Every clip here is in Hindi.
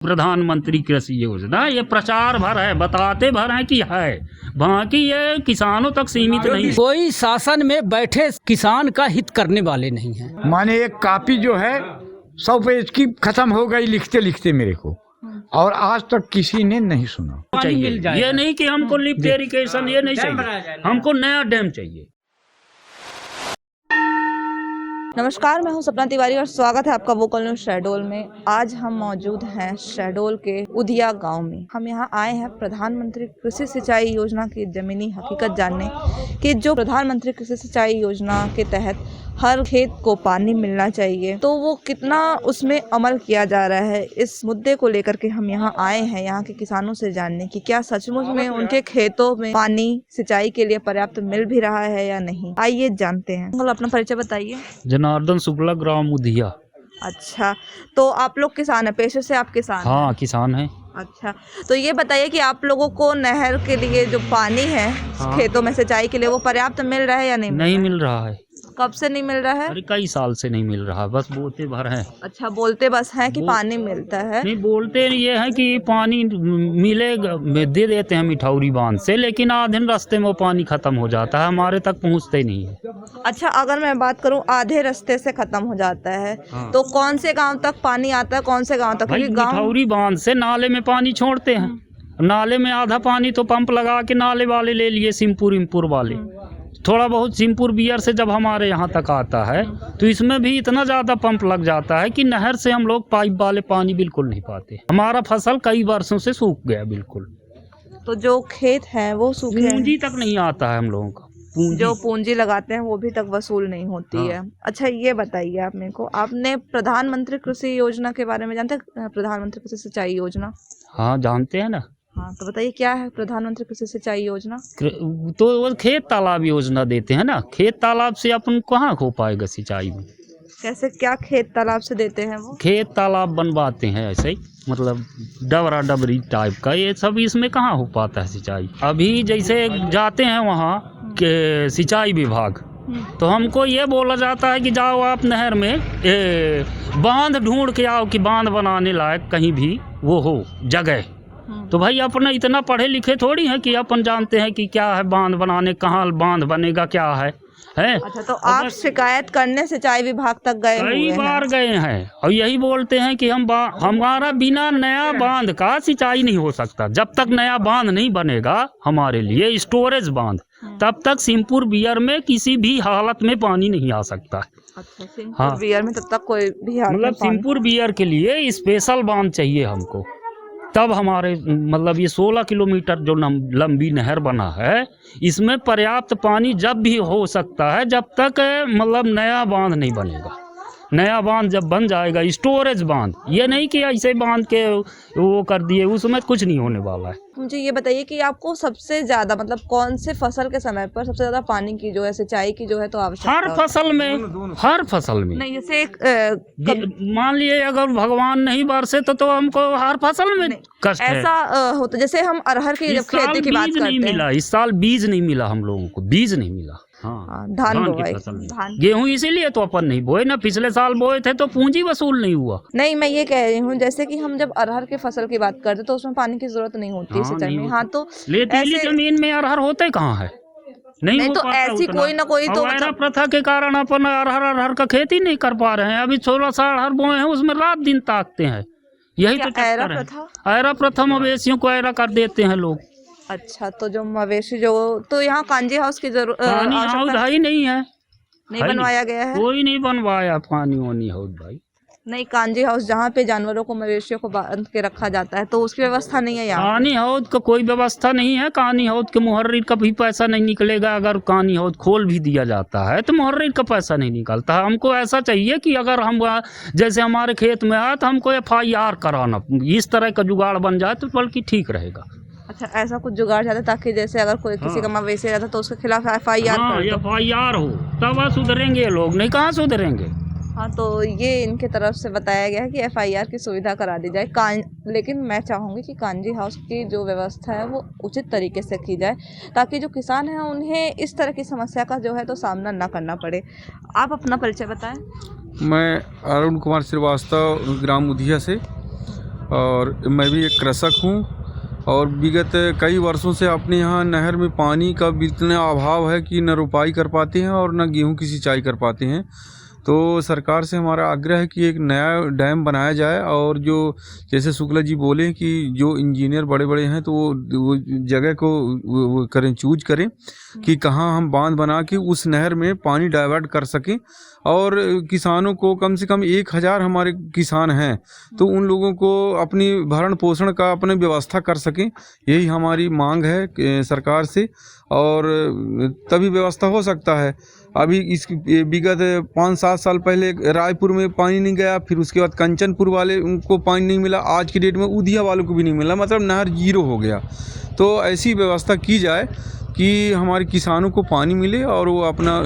प्रधानमंत्री कृषि योजना ये प्रचार भर है, बताते भर है कि है, बाकी ये किसानों तक सीमित नहीं। कोई शासन में बैठे किसान का हित करने वाले नहीं हैं। माने एक कॉपी जो है 100 पेज की खत्म हो गई लिखते लिखते मेरे को, और आज तक किसी ने नहीं सुना। चाहिए ये नहीं कि हमको लिफ्ट इरिगेशन ये नहीं चाहिए, हमको नया डैम चाहिए। नमस्कार, मैं हूं सपना तिवारी और स्वागत है आपका वोकल न्यूज शहडोल में। आज हम मौजूद हैं शहडोल के उधिया गांव में। हम यहां आए हैं प्रधानमंत्री कृषि सिंचाई योजना की जमीनी हकीकत जानने कि जो प्रधानमंत्री कृषि सिंचाई योजना के तहत हर खेत को पानी मिलना चाहिए, तो वो कितना उसमें अमल किया जा रहा है। इस मुद्दे को लेकर के हम यहाँ आए हैं यहाँ के किसानों से जानने की क्या सचमुच में उनके खेतों में पानी सिंचाई के लिए पर्याप्त मिल भी रहा है या नहीं। आइए जानते हैं। अपना परिचय बताइए। जनार्दन शुक्ला, ग्राम उधिया। अच्छा, तो आप लोग किसान है, पेशे से आप किसान? हाँ, किसान है। अच्छा, तो ये बताइए कि आप लोगों को नहर के लिए जो पानी है खेतों में सिंचाई के लिए वो पर्याप्त मिल रहा है या नहीं? नहीं मिल रहा है। कब से नहीं मिल रहा है? अरे कई साल से नहीं मिल रहा, बस बोलते भर हैं। अच्छा, बोलते बस हैं कि पानी मिलता है। नहीं, बोलते ये है कि पानी मिलेगा, दे देते हैं मिठौरी बांध से, लेकिन आधे रास्ते में वो पानी खत्म हो जाता है, हमारे तक पहुंचते नहीं है। अच्छा, अगर मैं बात करूं आधे रास्ते से खत्म हो जाता है, तो कौन से गांव तक पानी आता है, कौन से गांव तक? भाई मिठौरी बांध से नाले में पानी छोड़ते हैं, नाले में आधा पानी तो पंप लगा के नाले वाले ले लिए, सिमपुर वाले। थोड़ा बहुत सिमपुर बियर से जब हमारे यहाँ तक आता है तो इसमें भी इतना ज़्यादा पंप लग जाता है कि नहर से हम लोग पाइप वाले पानी बिल्कुल नहीं पाते। हमारा फसल कई वर्षों से सूख गया बिल्कुल। तो जो खेत है वो सूखे हैं, पूंजी तक नहीं आता है हम लोगों का। जो पूंजी लगाते हैं वो भी तक वसूल नहीं होती है। अच्छा, ये बताइए आप मेरे को, आपने प्रधानमंत्री कृषि योजना के बारे में जानते हैं? प्रधानमंत्री कृषि सिंचाई योजना? हाँ, जानते हैं ना। हाँ, तो बताइए क्या है प्रधानमंत्री कृषि सिंचाई योजना? तो वो खेत तालाब योजना देते हैं ना। खेत तालाब से अपन कहाँ हो पाएगा सिंचाई में? कैसे, क्या खेत तालाब से देते हैं वो? खेत तालाब बनवाते हैं ऐसे ही, मतलब डबरा डबरी टाइप का, ये सब इसमें कहाँ हो पाता है सिंचाई। अभी जैसे जाते हैं वहाँ के सिंचाई विभाग, तो हमको ये बोला जाता है कि जाओ आप नहर में बांध ढूंढ के आओ कि बांध बनाने लायक कहीं भी वो हो जगह। तो भाई अपने इतना पढ़े लिखे थोड़ी हैं कि अपन जानते हैं कि क्या है बांध बनाने, कहाँ बांध बनेगा, क्या है। अच्छा, तो आप शिकायत करने सिंचाई विभाग तक गए? कई बार गए हैं और यही बोलते हैं कि हमारा बिना नया बांध का सिंचाई नहीं हो सकता। जब तक नया बांध नहीं बनेगा हमारे लिए स्टोरेज बांध, तब तक सिमपुर बियर में किसी भी हालत में पानी नहीं आ सकता। अच्छा, सिमपुर बियर में तब तक कोई भी मतलब सिमपुर बियर के लिए स्पेशल बांध चाहिए हमको, तब हमारे मतलब ये 16 किलोमीटर जो लंबी नहर बना है इसमें पर्याप्त पानी जब भी हो सकता है, जब तक मतलब नया बांध नहीं बनेगा। नया बांध जब बन जाएगा स्टोरेज बांध, ये नहीं कि ऐसे बांध के वो कर दिए, उसमें कुछ नहीं होने वाला है। मुझे ये बताइए कि आपको सबसे ज्यादा मतलब कौन से फसल के समय पर सबसे ज्यादा पानी की जो है सिंचाई की जो है तो आवश्यकता? हर फसल में, हर फसल में नहीं, जैसे मान लिए अगर भगवान नहीं बरसे तो हमको हर फसल में कष्ट है। ऐसा होता जैसे हम अरहर की जब खेती की बात करते हैं, मिला इस साल बीज नहीं मिला हम लोगों को, बीज नहीं मिला। हाँ, धान की फसल में गेहूं इसीलिए तो अपन नहीं बोए ना, पिछले साल बोए थे तो पूंजी वसूल नहीं हुआ। नहीं, मैं ये कह रही हूँ जैसे कि हम जब अरहर की फसल की बात करते तो उसमें पानी की जरूरत नहीं होती सिंचाई में। हाँ, तो रेतीली जमीन में अरहर होते कहाँ है? नहीं तो ऐसी कोई ना कोई तो मतलब प्रथा के कारण अपन अरहर का खेती नहीं कर पा रहे हैं। अभी 16 साल अरहर बोए हैं, उसमें रात दिन ताकते हैं। यही तो चक्कर है। ऐरा प्रथा मवेशियों को ऐरा कर देते हैं लोग। अच्छा, तो जो मवेशी जो तो यहाँ कांजी हाउस की जरूरत ही नहीं है, नहीं बनवाया गया है, कोई नहीं बनवाया पानी वानी हाउस भाई। नहीं, कांजी हाउस जहाँ पे जानवरों को मवेशियों को बांध के रखा जाता है तो उसकी व्यवस्था नहीं है यहाँ। कानी हाउस का कोई व्यवस्था नहीं है। कानी हाउस के मुहर्रिर का भी पैसा नहीं निकलेगा। अगर कानी हाउस खोल भी दिया जाता है तो मुहर्रिर का पैसा नहीं निकलता है। हमको ऐसा चाहिए कि अगर हम जैसे हमारे खेत में आए तो हमको FIR कराना, इस तरह का जुगाड़ बन जाए तो बल्कि ठीक रहेगा। अच्छा, ऐसा कुछ जुगाड़ जाता है ताकि जैसे अगर कोई किसी का मवेशी रहता तो उसके खिलाफ FIR हो तब सुधरेंगे लोग, नहीं कहाँ सुधरेंगे। हाँ, तो ये इनके तरफ से बताया गया है कि FIR की सुविधा करा दी जाए। लेकिन मैं चाहूँगी कि कांजी हाउस की जो व्यवस्था है वो उचित तरीके से की जाए ताकि जो किसान हैं उन्हें इस तरह की समस्या का जो है तो सामना ना करना पड़े। आप अपना परिचय बताएं। मैं अरुण कुमार श्रीवास्तव, ग्राम उधिया से। और मैं भी एक कृषक हूँ और विगत कई वर्षों से अपने यहाँ नहर में पानी का इतना अभाव है कि न रोपाई कर पाते हैं और न गेहूँ की सिंचाई कर पाते हैं। तो सरकार से हमारा आग्रह है कि एक नया डैम बनाया जाए और जो जैसे शुक्ला जी बोले कि जो इंजीनियर बड़े बड़े हैं तो वो जगह को वो करें, चूज करें कि कहाँ हम बांध बना के उस नहर में पानी डाइवर्ट कर सकें और किसानों को कम से कम 1000 हमारे किसान हैं तो उन लोगों को अपनी भरण पोषण का अपने व्यवस्था कर सकें। यही हमारी मांग है सरकार से और तभी व्यवस्था हो सकता है। अभी इस विगत 5-7 साल पहले रायपुर में पानी नहीं गया, फिर उसके बाद कंचनपुर वाले उनको पानी नहीं मिला, आज की डेट में उधिया वालों को भी नहीं मिला, मतलब नहर जीरो हो गया। तो ऐसी व्यवस्था की जाए कि हमारे किसानों को पानी मिले और वो अपना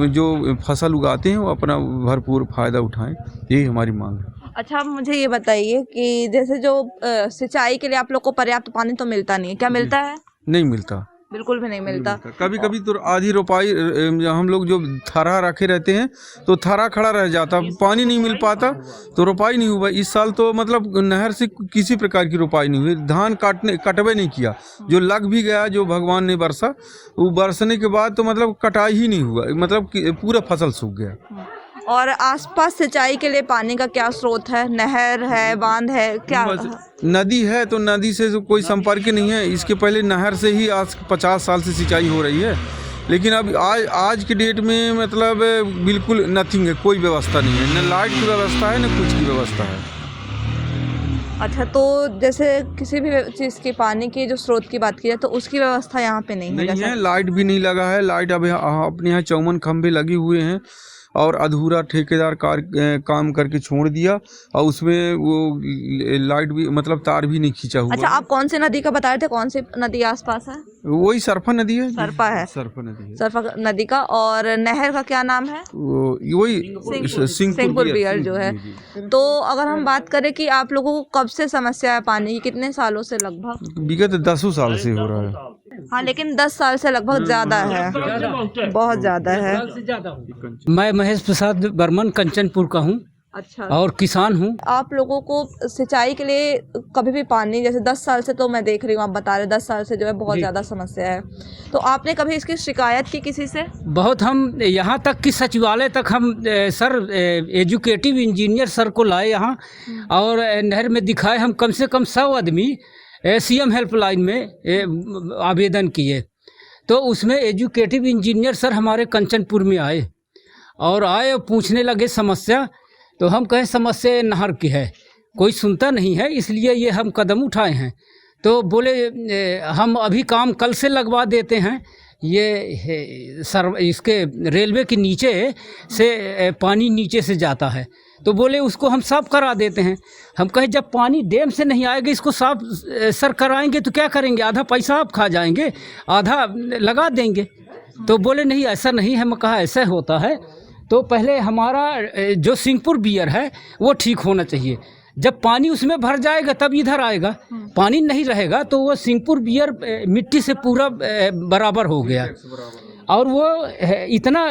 जो फसल उगाते हैं वो अपना भरपूर फ़ायदा उठाएं, यही हमारी मांग है। अच्छा, मुझे ये बताइए कि जैसे जो सिंचाई के लिए आप लोग को पर्याप्त पानी तो मिलता नहीं है, क्या मिलता है? नहीं मिलता, बिल्कुल भी नहीं मिलता। कभी कभी तो आधी रोपाई हम लोग जो थरा रखे रहते हैं तो थरा खड़ा रह जाता, पानी नहीं मिल पाता तो रोपाई नहीं हुआ। इस साल तो मतलब नहर से किसी प्रकार की रोपाई नहीं हुई, धान कटवे नहीं किया, जो लग भी गया जो भगवान ने बरसा वो बरसने के बाद तो मतलब कटाई ही नहीं हुआ, मतलब पूरा फसल सूख गया। और आसपास सिंचाई के लिए पानी का क्या स्रोत है? नहर है, बांध है, क्या? नदी है, तो नदी से तो कोई संपर्क नहीं है। इसके पहले नहर से ही आज 50 साल से सिंचाई हो रही है, लेकिन अब आज के डेट में मतलब बिल्कुल नथिंग है, कोई व्यवस्था नहीं है, न लाइट की व्यवस्था है न कुछ की व्यवस्था है। अच्छा, तो जैसे किसी भी चीज़ की पानी की जो स्रोत की बात की जाए तो उसकी व्यवस्था यहाँ पे नहीं है। लाइट भी नहीं लगा है, लाइट अब अपने यहाँ 54 खंभे लगे हुए हैं और अधूरा ठेकेदार काम करके छोड़ दिया और उसमें वो लाइट भी मतलब तार भी नहीं खींचा हुआ। अच्छा, आप कौन सी नदी का बता रहे थे? कौन सी नदी आसपास है? वही सरफा नदी है। सरफा है, सरफा नदी है, सरफा नदी का। और नहर का क्या नाम है? वही सिंहपुर बियर जो है। तो अगर हम बात करें कि आप लोगों को कब से समस्या है पानी की, कितने सालों से? लगभग विगत 10 साल से हो रहा है। हाँ, लेकिन 10 साल से लगभग ज्यादा है, बहुत ज्यादा है। मैं महेश प्रसाद बर्मन कंचनपुर का हूँ। अच्छा, और किसान हूँ। आप लोगों को सिंचाई के लिए कभी भी पानी, जैसे 10 साल से तो मैं देख रही हूँ आप बता रहे 10 साल से जो है बहुत ज़्यादा समस्या है, तो आपने कभी इसकी शिकायत की किसी से? बहुत, हम यहाँ तक कि सचिवालय तक हम सर एजुकेटिव इंजीनियर सर को लाए यहाँ और नहर में दिखाए। हम कम से कम 100 आदमी CM हेल्पलाइन में आवेदन किए, तो उसमें एजुकेटिव इंजीनियर सर हमारे कंचनपुर में आए और पूछने लगे समस्या। तो हम कहें समस्या नहर की है, कोई सुनता नहीं है, इसलिए ये हम कदम उठाए हैं। तो बोले हम अभी काम कल से लगवा देते हैं, ये इसके रेलवे के नीचे से पानी नीचे से जाता है, तो बोले उसको हम साफ करा देते हैं। हम कहे जब पानी डैम से नहीं आएगा इसको साफ सर कराएंगे तो क्या करेंगे, आधा पैसा आप खा जाएंगे, आधा लगा देंगे। तो बोले नहीं ऐसा नहीं है। मैं कहा ऐसा होता है तो पहले हमारा जो सिंहपुर बियर है वो ठीक होना चाहिए, जब पानी उसमें भर जाएगा तब इधर आएगा, पानी नहीं रहेगा तो वो सिंहपुर बियर मिट्टी से पूरा बराबर हो गया और वो इतना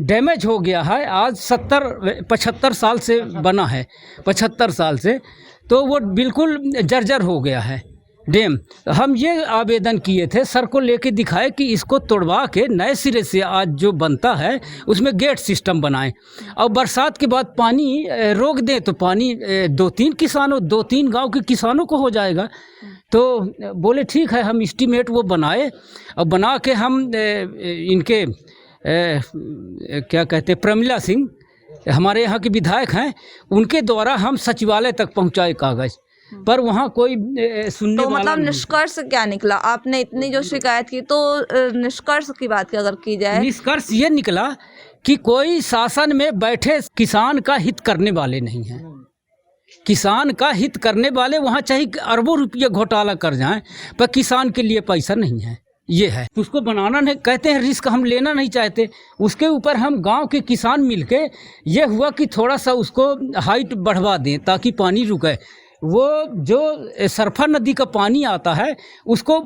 डैमेज हो गया है। आज 75 साल से बना है, 75 साल से, तो वो बिल्कुल जर्जर हो गया है डैम। हम ये आवेदन किए थे, सर को लेके दिखाए कि इसको तोड़वा के नए सिरे से आज जो बनता है उसमें गेट सिस्टम बनाएं और बरसात के बाद पानी रोक दें तो पानी 2-3 गांव के किसानों को हो जाएगा। तो बोले ठीक है, हम एस्टीमेट वो बनाए और बना के हम इनके क्या कहते प्रमिला सिंह हमारे यहाँ के विधायक हैं, उनके द्वारा हम सचिवालय तक पहुँचाए कागज़, पर वहाँ कोई सुनने तो वाला मतलब नहीं। निष्कर्ष क्या निकला? आपने इतनी जो शिकायत की तो निष्कर्ष की बात अगर की जाए, निष्कर्ष ये निकला कि कोई शासन में बैठे किसान का हित करने वाले नहीं हैं। किसान का हित करने वाले वहाँ चाहे अरबों रुपये घोटाला कर जाएं, पर किसान के लिए पैसा नहीं है। ये है, उसको बनाना नहीं कहते हैं, रिस्क हम लेना नहीं चाहते। उसके ऊपर हम गांव के किसान मिलके ये हुआ कि थोड़ा सा उसको हाइट बढ़वा दें ताकि पानी रुके। वो जो सरफा नदी का पानी आता है उसको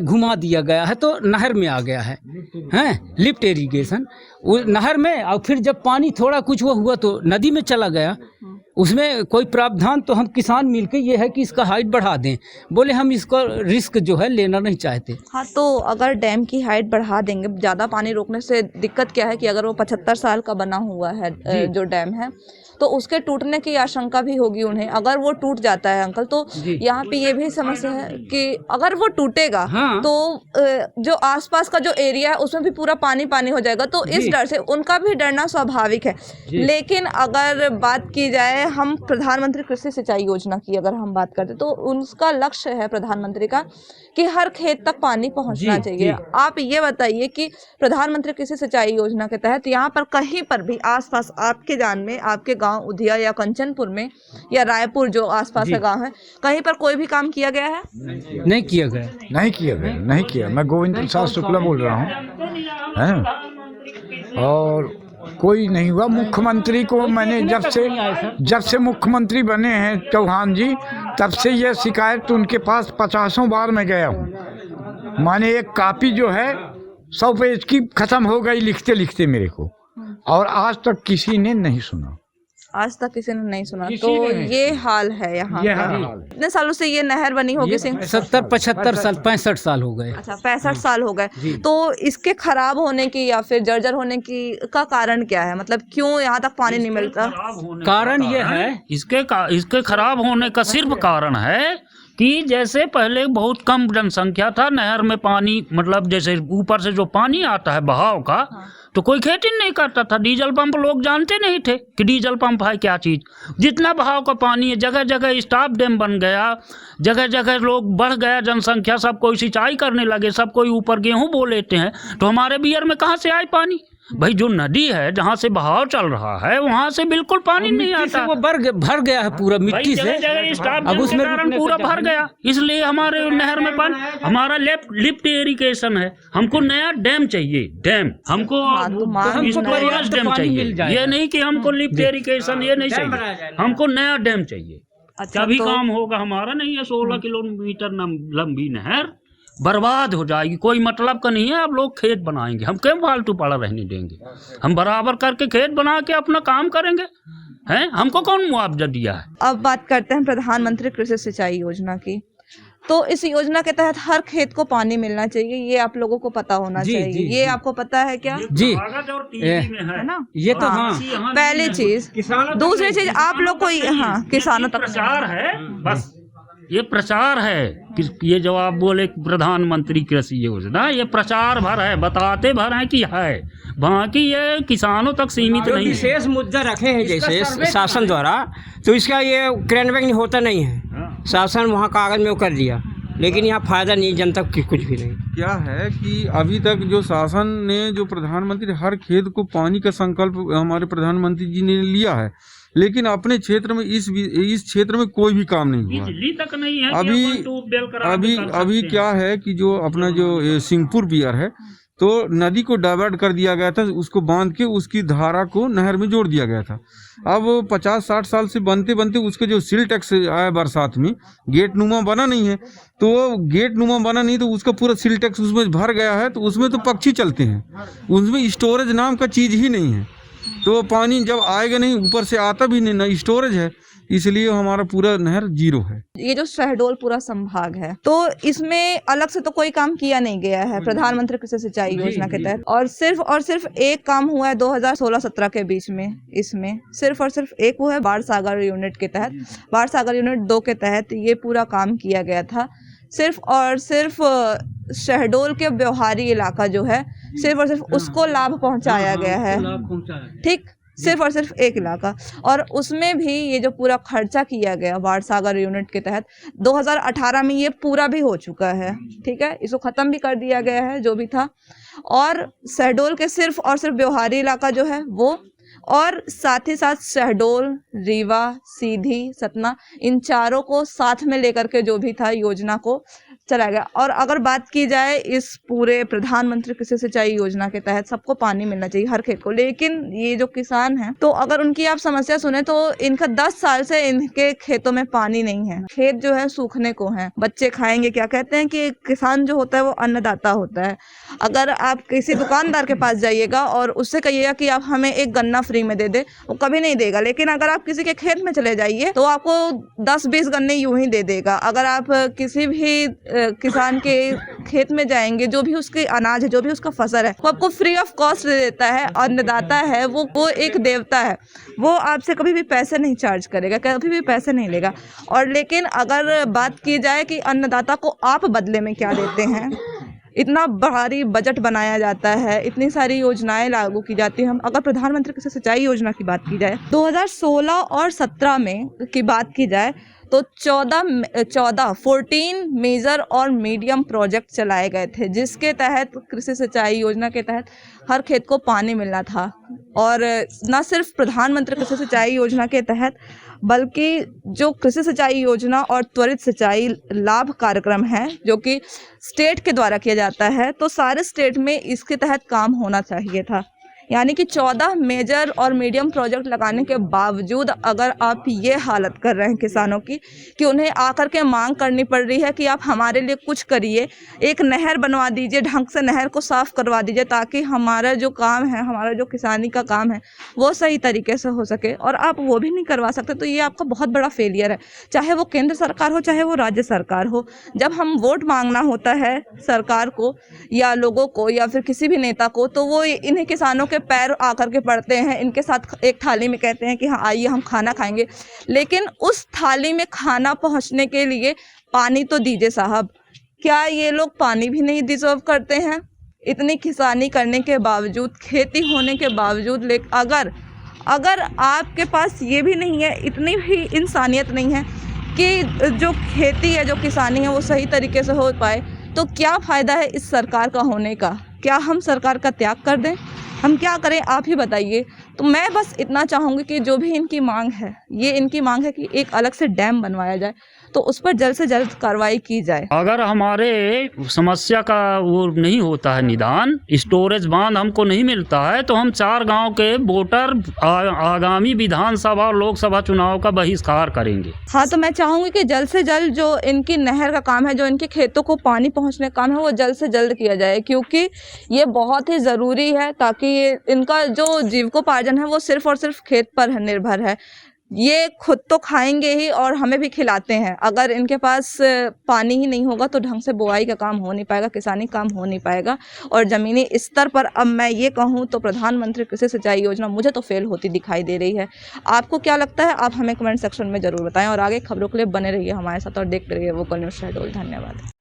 घुमा दिया गया है, तो नहर में आ गया है, हैं लिफ्ट इरिगेशन नहर में, और फिर जब पानी थोड़ा कुछ वो हुआ तो नदी में चला गया। उसमें कोई प्रावधान तो हम किसान मिलकर ये है कि इसका हाइट बढ़ा दें। बोले हम इसको रिस्क जो है लेना नहीं चाहते। हाँ, तो अगर डैम की हाइट बढ़ा देंगे, ज़्यादा पानी रोकने से दिक्कत क्या है कि अगर वो 75 साल का बना हुआ है जो डैम है, तो उसके टूटने की आशंका भी होगी उन्हें। अगर वो टूट जाता है अंकल, तो यहाँ पे ये भी समस्या है कि अगर वो टूटेगा हाँ। तो जो आसपास का जो एरिया है उसमें भी पूरा पानी पानी हो जाएगा। तो इस डर से उनका भी डरना स्वाभाविक है। लेकिन अगर बात की जाए हम प्रधानमंत्री कृषि सिंचाई योजना की, अगर हम बात करते तो उसका लक्ष्य है प्रधानमंत्री का कि हर खेत तक पानी पहुंचना चाहिए। आप ये बताइए कि प्रधानमंत्री कृषि सिंचाई योजना के तहत यहाँ पर कहीं पर भी आसपास आपके जान में, आपके गांव उधिया या कंचनपुर में या रायपुर जो आसपास का गांव है, कहीं पर कोई भी काम किया गया है? नहीं किया गया। नहीं किया। मैं गोविंद प्रसाद शुक्ला बोल रहा हूँ, है, और कोई नहीं हुआ। मुख्यमंत्री को मैंने जब से मुख्यमंत्री बने हैं चौहान जी, तब से ये शिकायत उनके पास 50 बार मैं गया हूँ। माने एक कॉपी जो है 100 पेज की खत्म हो गई लिखते लिखते मेरे को, और आज तक किसी ने नहीं सुना। आज तक किसी ने नहीं सुना। तो ये हाल है यहाँ का। कितने सालों से ये नहर बनी होगी सिंह? 70, 75 साल, 65 साल हो गए। अच्छा, 65 साल हो गए। तो इसके खराब होने की या फिर जर्जर होने की का कारण क्या है? मतलब क्यों यहाँ तक पानी नहीं मिलता? कारण ये है, इसके खराब होने का सिर्फ कारण है कि जैसे पहले बहुत कम जनसंख्या था, नहर में पानी मतलब जैसे ऊपर से जो पानी आता है बहाव का, तो कोई खेती नहीं करता था। डीजल पंप लोग जानते नहीं थे कि डीजल पंप है क्या चीज़। जितना बहाव का पानी है, जगह जगह स्टॉप डैम बन गया, जगह जगह लोग बढ़ गया जनसंख्या, सब कोई सिंचाई करने लगे, सब कोई ऊपर गेहूं बो लेते हैं। तो हमारे बियर में कहाँ से आए पानी? भाई जो नदी है जहाँ से बहाव चल रहा है वहाँ से बिल्कुल पानी नहीं आता। वो भर गया है पूरा मिट्टी से, अब उसमें पूरा भर गया, इसलिए हमारे नहर में पानी। हमारा लिफ्ट इरिगेशन है, हमको नया डैम चाहिए। डैम हमको डैम चाहिए, ये नहीं कि हमको लिफ्ट इरिगेशन ये नहीं चाहिए, हमको नया डैम चाहिए। तभी काम होगा। हमारा नहीं है 16 किलोमीटर लंबी नहर बर्बाद हो जाएगी, कोई मतलब का नहीं है। अब लोग खेत बनाएंगे, हम क्यों फालतू पड़ा रहने देंगे? हम बराबर करके खेत बना के अपना काम करेंगे, हैं? हमको कौन मुआवजा दिया है? अब बात करते हैं प्रधानमंत्री कृषि सिंचाई योजना की। तो इस योजना के तहत हर खेत को पानी मिलना चाहिए, ये आप लोगों को पता होना चाहिए। ये आपको पता है क्या? जी, है ना? ये तो हाँ। पहली चीज। दूसरी चीज, आप लोग को किसानों तक प्रचार है, बस ये प्रचार है कि ये जो आप बोले प्रधानमंत्री कृषि योजना, ये प्रचार भर है, बताते भर है कि है, बाकी ये किसानों तक सीमित नहीं है। विशेष मुद्दा रखे हैं जैसे शासन द्वारा, तो इसका ये क्रियान्वयन होता नहीं है। शासन वहाँ कागज में वो कर दिया, लेकिन यहाँ फायदा नहीं, जनता की कुछ भी नहीं। क्या है कि अभी तक जो शासन ने, जो प्रधानमंत्री हर खेत को पानी का संकल्प हमारे प्रधानमंत्री जी ने लिया है, लेकिन अपने क्षेत्र में इस क्षेत्र में कोई भी काम नहीं हुआ। बिजली तक नहीं है। अभी क्या है कि जो अपना जो सिंहपुर बियर है, तो नदी को डाइवर्ट कर दिया गया था, उसको बांध के उसकी धारा को नहर में जोड़ दिया गया था। अब 50-60 साल से बनते बनते उसके जो सिल टैक्स आया बरसात में, गेट नुमा बना नहीं है, तो गेट नुमा बना नहीं तो उसका पूरा सिल टैक्स उसमें भर गया है। तो उसमें तो पक्षी चलते हैं, उसमें स्टोरेज नाम का चीज़ ही नहीं है। तो पानी जब आएगा नहीं, ऊपर से आता भी नहीं, ना स्टोरेज है, इसलिए हमारा पूरा नहर जीरो है। ये जो शहडोल पूरा संभाग है, तो इसमें अलग से तो कोई काम किया नहीं गया है प्रधानमंत्री कृषि सिंचाई योजना के तहत, और सिर्फ एक काम हुआ है 2016-17 के बीच में। इसमें सिर्फ और सिर्फ एक वो है बाढ़ सागर यूनिट के तहत, बाढ़ सागर यूनिट 2 के तहत ये पूरा काम किया गया था। सिर्फ और सिर्फ शहडोल के व्यवहारी इलाका जो है, सिर्फ और सिर्फ उसको लाभ पहुंचाया गया है। ठीक, सिर्फ और सिर्फ एक इलाका, और उसमें भी ये जो पूरा खर्चा किया गया बाढ़ सागर यूनिट के तहत 2018 में ये पूरा भी हो चुका है। ठीक है, इसको खत्म भी कर दिया गया है जो भी था। और शहडोल के सिर्फ और सिर्फ व्यवहारी इलाका जो है वो, और साथ ही साथ शहडोल, रीवा, सीधी, सतना, इन चारों को साथ में लेकर के जो भी था योजना को चला गया। और अगर बात की जाए इस पूरे प्रधानमंत्री कृषि सिंचाई योजना के तहत सबको पानी मिलना चाहिए हर खेत को, लेकिन ये जो किसान हैं तो अगर उनकी आप समस्या सुने तो इनका 10 साल से इनके खेतों में पानी नहीं है, खेत जो है सूखने को हैं, बच्चे खाएंगे क्या। कहते हैं कि किसान जो होता है वो अन्नदाता होता है। अगर आप किसी दुकानदार के पास जाइएगा और उससे कहिएगा कि आप हमें एक गन्ना फ्री में दे दे, वो कभी नहीं देगा। लेकिन अगर आप किसी के खेत में चले जाइए तो आपको 10-20 गन्ने यूं ही दे देगा। अगर आप किसी भी किसान के खेत में जाएंगे, जो भी उसके अनाज है, जो भी उसका फसल है, वो आपको फ्री ऑफ कॉस्ट दे देता है। अन्नदाता है वो एक देवता है, वो आपसे कभी भी पैसे नहीं चार्ज करेगा, कभी भी पैसे नहीं लेगा। और लेकिन अगर बात की जाए कि अन्नदाता को आप बदले में क्या देते हैं, इतना भारी बजट बनाया जाता है, इतनी सारी योजनाएं लागू की जाती हैं। हम अगर प्रधानमंत्री कृषि सिंचाई योजना की बात की जाए 2016 और 17 में की बात की जाए तो 14 मेजर और मीडियम प्रोजेक्ट चलाए गए थे, जिसके तहत कृषि सिंचाई योजना के तहत हर खेत को पानी मिलना था। और न सिर्फ प्रधानमंत्री कृषि सिंचाई योजना के तहत बल्कि जो कृषि सिंचाई योजना और त्वरित सिंचाई लाभ कार्यक्रम है जो कि स्टेट के द्वारा किया जाता है, तो सारे स्टेट में इसके तहत काम होना चाहिए था। यानी कि 14 मेजर और मीडियम प्रोजेक्ट लगाने के बावजूद अगर आप ये हालत कर रहे हैं किसानों की कि उन्हें आकर के मांग करनी पड़ रही है कि आप हमारे लिए कुछ करिए, एक नहर बनवा दीजिए, ढंग से नहर को साफ करवा दीजिए ताकि हमारा जो काम है, हमारा जो किसानी का काम है वो सही तरीके से हो सके, और आप वो भी नहीं करवा सकते, तो ये आपका बहुत बड़ा फेलियर है। चाहे वो केंद्र सरकार हो, चाहे वो राज्य सरकार हो, जब हम वोट मांगना होता है सरकार को या लोगों को या फिर किसी भी नेता को, तो वो इन्हें किसानों के पैर आकर के पड़ते हैं, इनके साथ एक थाली में कहते हैं कि हाँ आइए हम खाना खाएंगे, लेकिन उस थाली में खाना पहुंचने के लिए पानी तो दीजिए साहब। क्या ये लोग पानी भी नहीं डिजर्व करते हैं? इतनी किसानी करने के बावजूद, खेती होने के बावजूद, लेकिन अगर आपके पास ये भी नहीं है, इतनी भी इंसानियत नहीं है कि जो खेती है, जो किसानी है वो सही तरीके से हो पाए, तो क्या फ़ायदा है इस सरकार का होने का? क्या हम सरकार का त्याग कर दें? हम क्या करें, आप ही बताइए। तो मैं बस इतना चाहूँगी कि जो भी इनकी मांग है, ये इनकी मांग है कि एक अलग से डैम बनवाया जाए, तो उस पर जल्द से जल्द कार्रवाई की जाए। अगर हमारे समस्या का वो नहीं होता है निदान, स्टोरेज बांध हमको नहीं मिलता है, तो हम 4 गांव के वोटर आगामी विधानसभा और लोकसभा चुनाव का बहिष्कार करेंगे। हाँ, तो मैं चाहूँगी कि जल्द से जल्द जो इनकी नहर का काम है, जो इनके खेतों को पानी पहुँचने का काम है, वो जल्द से जल्द किया जाए, क्योंकि ये बहुत ही ज़रूरी है ताकि इनका जो जीविकोपार्जन है वो सिर्फ और सिर्फ खेत पर निर्भर है। ये खुद तो खाएंगे ही और हमें भी खिलाते हैं। अगर इनके पास पानी ही नहीं होगा तो ढंग से बुआई का काम हो नहीं पाएगा, किसानी काम हो नहीं पाएगा। और ज़मीनी स्तर पर अब मैं ये कहूँ तो प्रधानमंत्री कृषि सिंचाई योजना मुझे तो फेल होती दिखाई दे रही है। आपको क्या लगता है? आप हमें कमेंट सेक्शन में ज़रूर बताएं और आगे खबरों के लिए बने रहिए हमारे साथ और देखते रहिए वोकल न्यूज़ शहडोल। धन्यवाद।